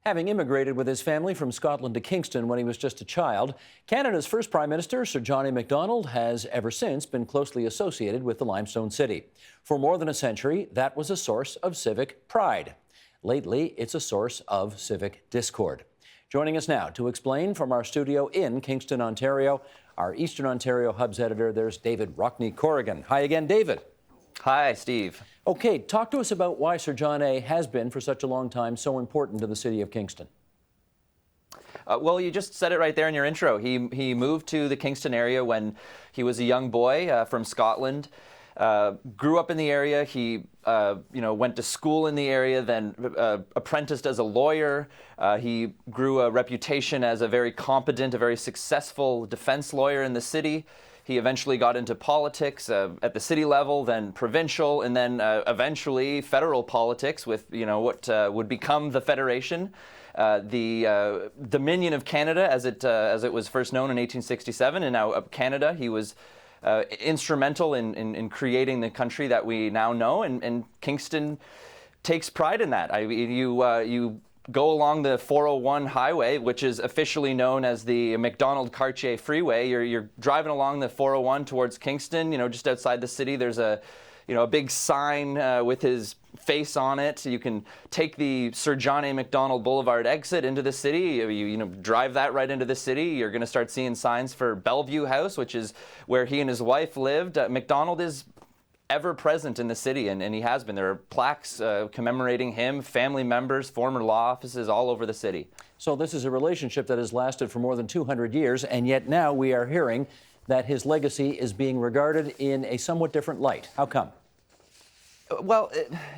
Having immigrated with his family from Scotland to Kingston when he was just a child, Canada's first Prime Minister, Sir John A Macdonald, has ever since been closely associated with the limestone city. For more than a century, that was a source of civic pride. Lately, it's a source of civic discord. Joining us now to explain from our studio in Kingston, Ontario, our Eastern Ontario Hub's editor, there's David Rockne Corrigan. Hi again, David. Hi, Steve. Okay, talk to us about why Sir John A has been, for such a long time, so important to the city of Kingston. Well, you just said it right there in your intro. He moved to the Kingston area when he was a young boy from Scotland. Grew up in the area. He went to school in the area, then apprenticed as a lawyer. He grew a reputation as a very competent, a very successful defense lawyer in the city. He eventually got into politics at the city level, then provincial, and then eventually federal politics with what would become the Federation, the Dominion of Canada, as it was first known in 1867, and now Canada. He was instrumental in creating the country that we now know, and Kingston takes pride in that. You go along the 401 highway, which is officially known as the MacDonald-Cartier Freeway. You're driving along the 401 towards Kingston. Just outside the city, there's a big sign with his face on it. You can take the Sir John A Macdonald Boulevard exit into the city. You drive that right into the city. You're going to start seeing signs for Bellevue House, which is where he and his wife lived. Macdonald is ever present in the city, and he has been. There are plaques commemorating him, family members, former law offices all over the city. So this is a relationship that has lasted for more than 200 years, and yet now we are hearing that his legacy is being regarded in a somewhat different light. How come? Well,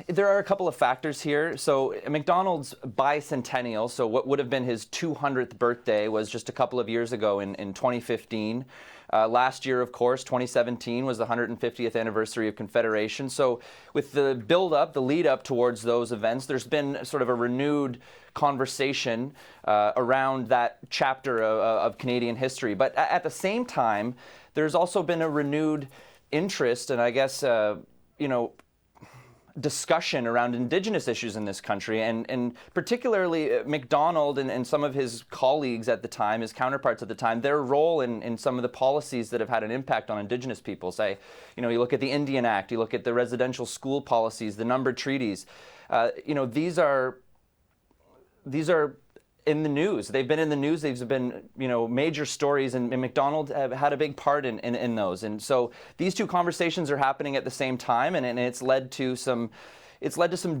there are a couple of factors here. So Macdonald's bicentennial, so what would have been his 200th birthday, was just a couple of years ago in 2015. Last year, of course, 2017, was the 150th anniversary of Confederation. So with the build-up, the lead-up towards those events, there's been sort of a renewed conversation around that chapter of Canadian history. But at the same time, there's also been a renewed interest, and I guess, discussion around Indigenous issues in this country, and particularly Macdonald and some of his colleagues at the time, his counterparts at the time, their role in some of the policies that have had an impact on Indigenous people. Say, you look at the Indian Act, you look at the residential school policies, the numbered treaties. These are in the news. They've been in the news. They've been, major stories, and Macdonald have had a big part in those. And so these two conversations are happening at the same time, and it's led to some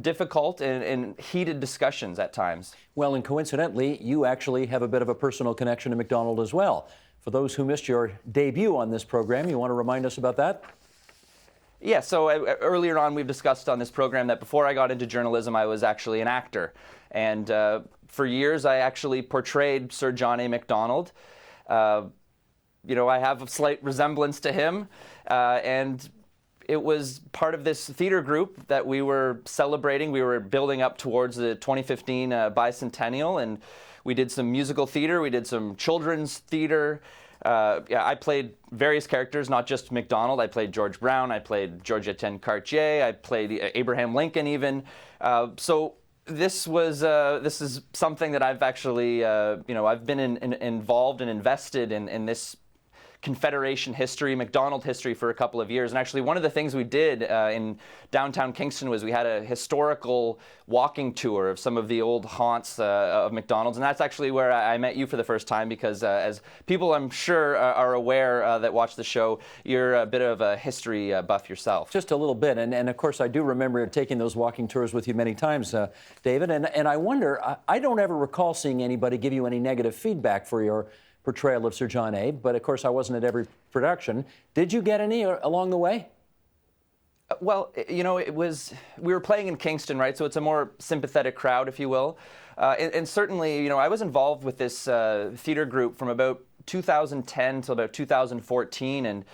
difficult and heated discussions at times. Well, and coincidentally, you actually have a bit of a personal connection to Macdonald as well. For those who missed your debut on this program, you want to remind us about that? Yeah, so earlier on we've discussed on this program that before I got into journalism, I was actually an actor. And for years, I actually portrayed Sir John A Macdonald. I have a slight resemblance to him, and it was part of this theater group that we were celebrating. We were building up towards the 2015 bicentennial, and we did some musical theater, we did some children's theater. I played various characters, not just Macdonald. I played George Brown, I played George Etienne Cartier, I played Abraham Lincoln even. So this is something that I've actually, I've been involved and invested in this Confederation history, Macdonald history for a couple of years. And actually one of the things we did in downtown Kingston was we had a historical walking tour of some of the old haunts of Macdonald's. And that's actually where I met you for the first time, because as people I'm sure are aware that watch the show, you're a bit of a history buff yourself. Just a little bit. And of course, I do remember taking those walking tours with you many times, David. And I wonder, I don't ever recall seeing anybody give you any negative feedback for your portrayal of Sir John A, but of course I wasn't at every production. Did you get any along the way? Well, we were playing in Kingston, right? So it's a more sympathetic crowd, if you will. And certainly, I was involved with this theater group from about 2010 till about 2014. And,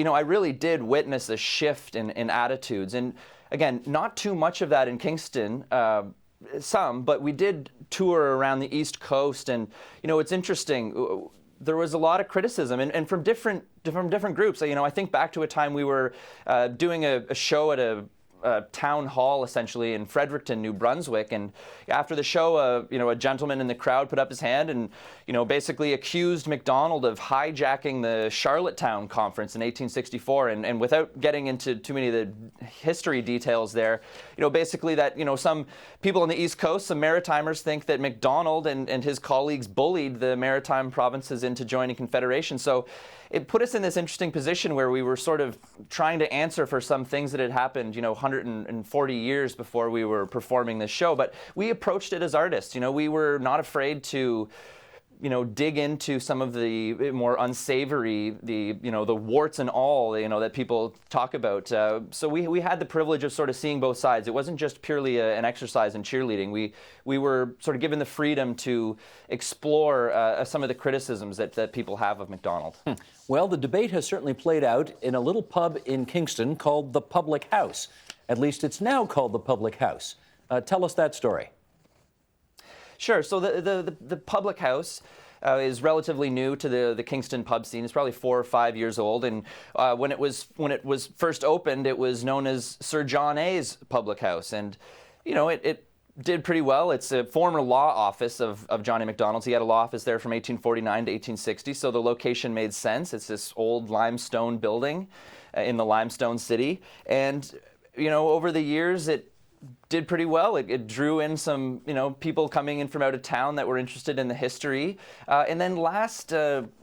I really did witness a shift in attitudes. And again, not too much of that in Kingston, some, but we did tour around the East Coast, and it's interesting. There was a lot of criticism, and from different groups. I think back to a time we were doing a show at town hall essentially in Fredericton, New Brunswick. And after the show, a gentleman in the crowd put up his hand and, basically accused MacDonald of hijacking the Charlottetown Conference in 1864. And without getting into too many of the history details there, basically that, some people on the East Coast, some Maritimers, think that MacDonald and his colleagues bullied the Maritime provinces into joining Confederation. So it put us in this interesting position where we were sort of trying to answer for some things that had happened, 140 years before we were performing this show. But we approached it as artists. We were not afraid to, dig into some of the more unsavory, the warts and all, that people talk about. So we had the privilege of sort of seeing both sides. It wasn't just purely an exercise in cheerleading. We were sort of given the freedom to explore some of the criticisms that people have of MacDonald. Well, the debate has certainly played out in a little pub in Kingston called the Public House. At least it's now called the Public House. Tell us that story. Sure. So the Public House is relatively new to the Kingston pub scene. It's probably 4 or 5 years old, and when it was first opened, it was known as Sir John A's Public House, and it did pretty well. It's a former law office of John A MacDonald's. He had a law office there from 1849 to 1860, so the location made sense. It's this old limestone building in the limestone city, and over the years it did pretty well. It drew in some, people coming in from out of town that were interested in the history. And then last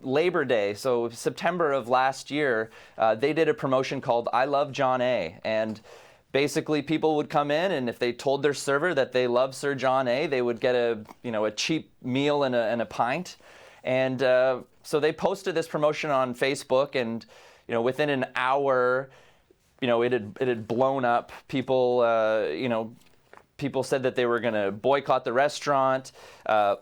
Labor Day, so September of last year, they did a promotion called I Love John A. And basically people would come in, and if they told their server that they love Sir John A, they would get a cheap meal and a pint. And so they posted this promotion on Facebook, and within an hour, it had blown up. People, people said that they were going to boycott the restaurant. A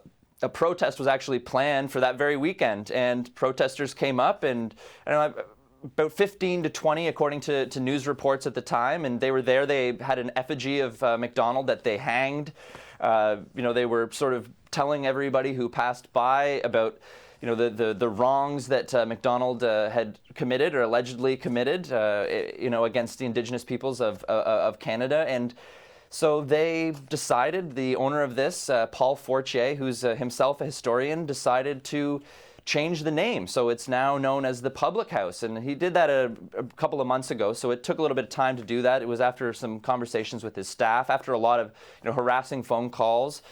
protest was actually planned for that very weekend, and protesters came up, and about 15 to 20, according to news reports at the time, and they were there. They had an effigy of MacDonald that they hanged. They were sort of telling everybody who passed by about the wrongs that MacDonald had committed or allegedly committed, against the Indigenous peoples of Canada. And so they decided, the owner of this, Paul Fortier, who's himself a historian, decided to change the name. So it's now known as the Public House. And he did that a couple of months ago. So it took a little bit of time to do that. It was after some conversations with his staff, after a lot of harassing phone calls,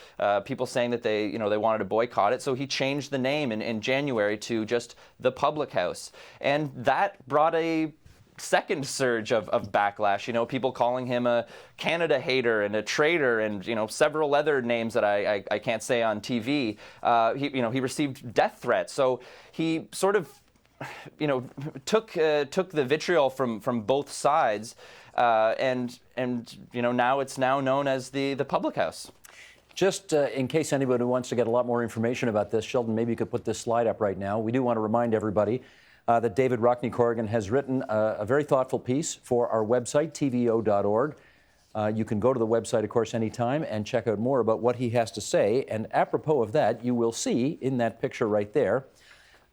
people saying that they wanted to boycott it. So he changed the name in January to just the Public House. And that brought a second surge of backlash, people calling him a Canada hater and a traitor, and several other names that I can't say on TV. He received death threats. So he sort of took the vitriol from both sides, and now it's now known as the Public House. Just in case anybody wants to get a lot more information about this, Sheldon, maybe you could put this slide up right now. We do want to remind everybody that David Rockne Corrigan has written a very thoughtful piece for our website, tvo.org. You can go to the website, of course, anytime and check out more about what he has to say. And apropos of that, you will see in that picture right there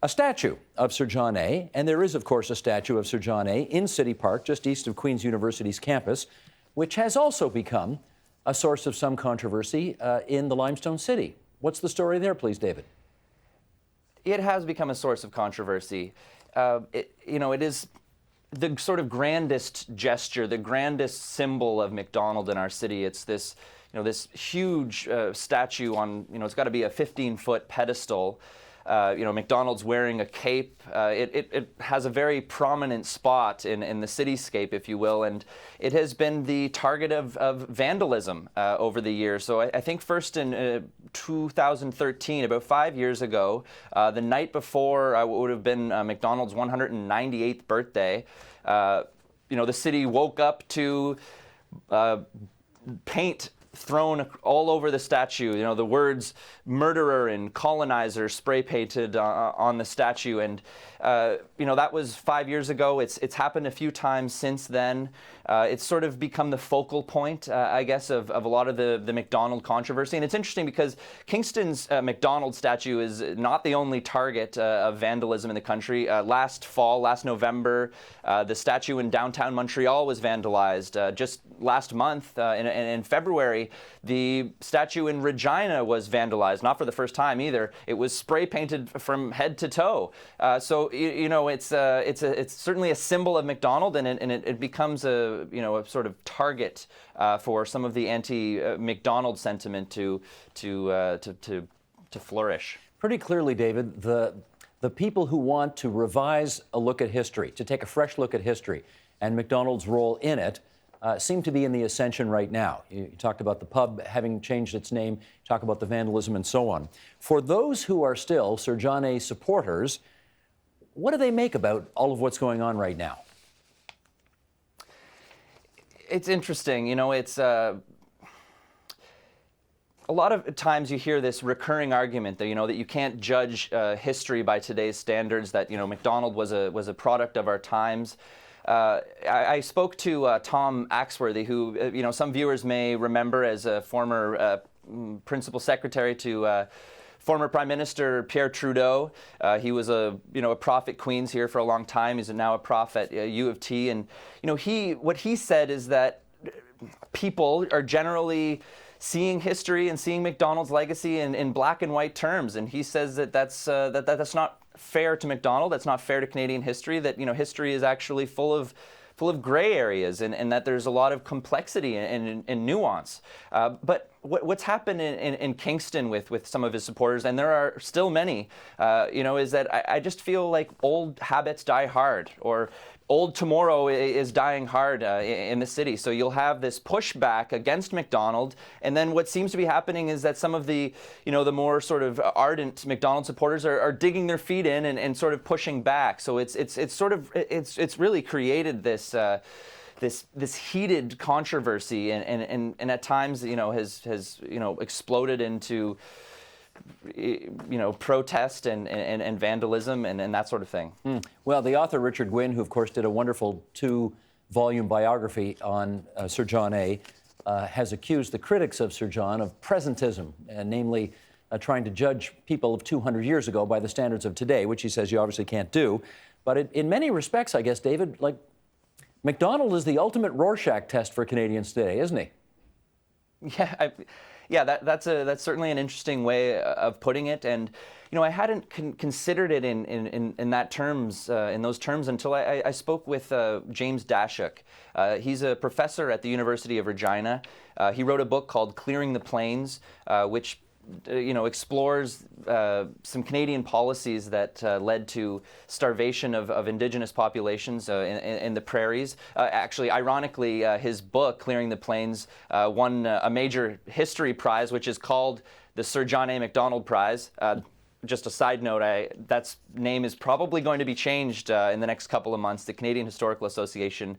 a statue of Sir John A. And there is, of course, a statue of Sir John A. in City Park, just east of Queen's University's campus, which has also become a source of some controversy in the Limestone City. What's the story there, please, David? It has become a source of controversy. It is the sort of grandest gesture, the grandest symbol of MacDonald in our city. It's this, this huge statue on, it's got to be a 15-foot pedestal. MacDonald's wearing a cape. It has a very prominent spot in the cityscape, if you will, and it has been the target of vandalism over the years. So I think first in 2013, about 5 years ago, the night before what would have been MacDonald's 198th birthday, the city woke up to paint thrown all over the statue, the words murderer and colonizer spray painted on the statue. And, that was 5 years ago. It's happened a few times since then. It's sort of become the focal point, I guess, of a lot of the MacDonald controversy. And it's interesting because Kingston's MacDonald statue is not the only target of vandalism in the country. Last November, the statue in downtown Montreal was vandalized. Just last month, in February, the statue in Regina was vandalized, not for the first time either. It was spray painted from head to toe. So it's certainly a symbol of MacDonald, and it becomes a sort of target for some of the anti-MacDonald sentiment to flourish. Pretty clearly, David, the people who want to revise a look at history, to take a fresh look at history and MacDonald's role in it, seem to be in the ascension right now. You talked about the pub having changed its name, you talk about the vandalism and so on. For those who are still Sir John A supporters, what do they make about all of what's going on right now? It's interesting. It's a lot of times you hear this recurring argument that that you can't judge history by today's standards. That MacDonald was a product of our times. I spoke to Tom Axworthy, who some viewers may remember as a former principal secretary to former Prime Minister Pierre Trudeau. He was a prof at Queen's here for a long time. He's now a prof at U of T, and what he said is that people are generally seeing history and seeing MacDonald's legacy in black and white terms, and he says that that's not fair to MacDonald. That's not fair to Canadian history. That history is actually full of gray areas, and that there's a lot of complexity and nuance. But what's happened in Kingston with some of his supporters, and there are still many, is that I just feel like old habits die hard, or old tomorrow is dying hard in the city. So you'll have this pushback against MacDonald, and then what seems to be happening is that some of the, the more sort of ardent MacDonald supporters are digging their feet in and sort of pushing back. So it's really created this this heated controversy, and at times has exploded into protest and vandalism and that sort of thing. Well, the author Richard Gwynne, who of course did a wonderful 2-volume biography on Sir John A, has accused the critics of Sir John of presentism, namely trying to judge people of 200 years ago by the standards of today, which he says you obviously can't do. But in many respects, I guess, David, like MacDonald is the ultimate Rorschach test for Canadians today, isn't he? Yeah, that's certainly an interesting way of putting it, and I hadn't considered it in those terms until I spoke with James Dashuk. He's a professor at the University of Regina. He wrote a book called "Clearing the Plains," which explores some Canadian policies that led to starvation of Indigenous populations in the prairies. Actually, ironically, his book, Clearing the Plains, won a major history prize, which is called the Sir John A MacDonald Prize. Just a side note, that name is probably going to be changed in the next couple of months. The Canadian Historical Association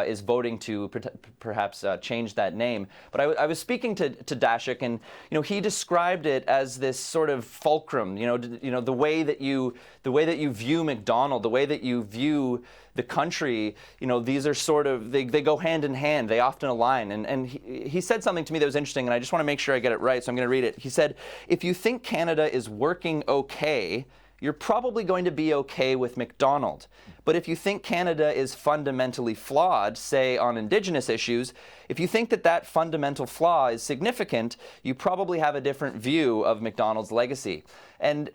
is voting to perhaps change that name. But I was speaking to Dashuk, and he described it as this sort of fulcrum. The way that you view MacDonald, the way that you view the country. These are sort of they go hand in hand. They often align. And he said something to me that was interesting, and I just want to make sure I get it right. So I'm going to read it. He said, "If you think Canada is working okay, you're probably going to be okay with MacDonald. But if you think Canada is fundamentally flawed, say on Indigenous issues, if you think that fundamental flaw is significant, you probably have a different view of MacDonald's legacy." And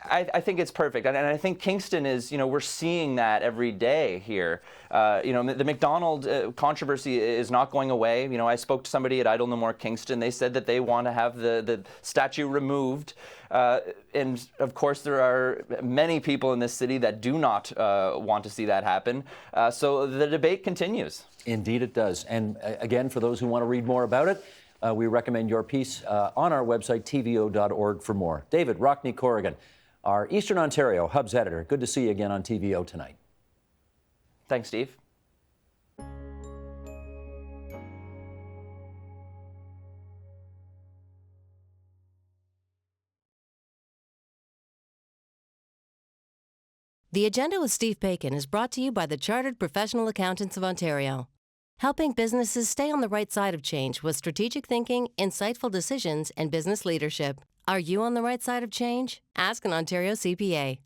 I think it's perfect, and I think Kingston is, we're seeing that every day here. The MacDonald controversy is not going away. I spoke to somebody at Idle No More Kingston. They said that they want to have the statue removed, and of course there are many people in this city that do not want to see that happen. So the debate continues. Indeed it does. And again, for those who want to read more about it, we recommend your piece on our website, tvo.org, for more. David Rockne Corrigan, our Eastern Ontario Hub's editor. Good to see you again on TVO tonight. Thanks, Steve. The Agenda with Steve Paikin is brought to you by the Chartered Professional Accountants of Ontario. helping businesses stay on the right side of change with strategic thinking, insightful decisions, and business leadership. Are you on the right side of change? Ask an Ontario CPA.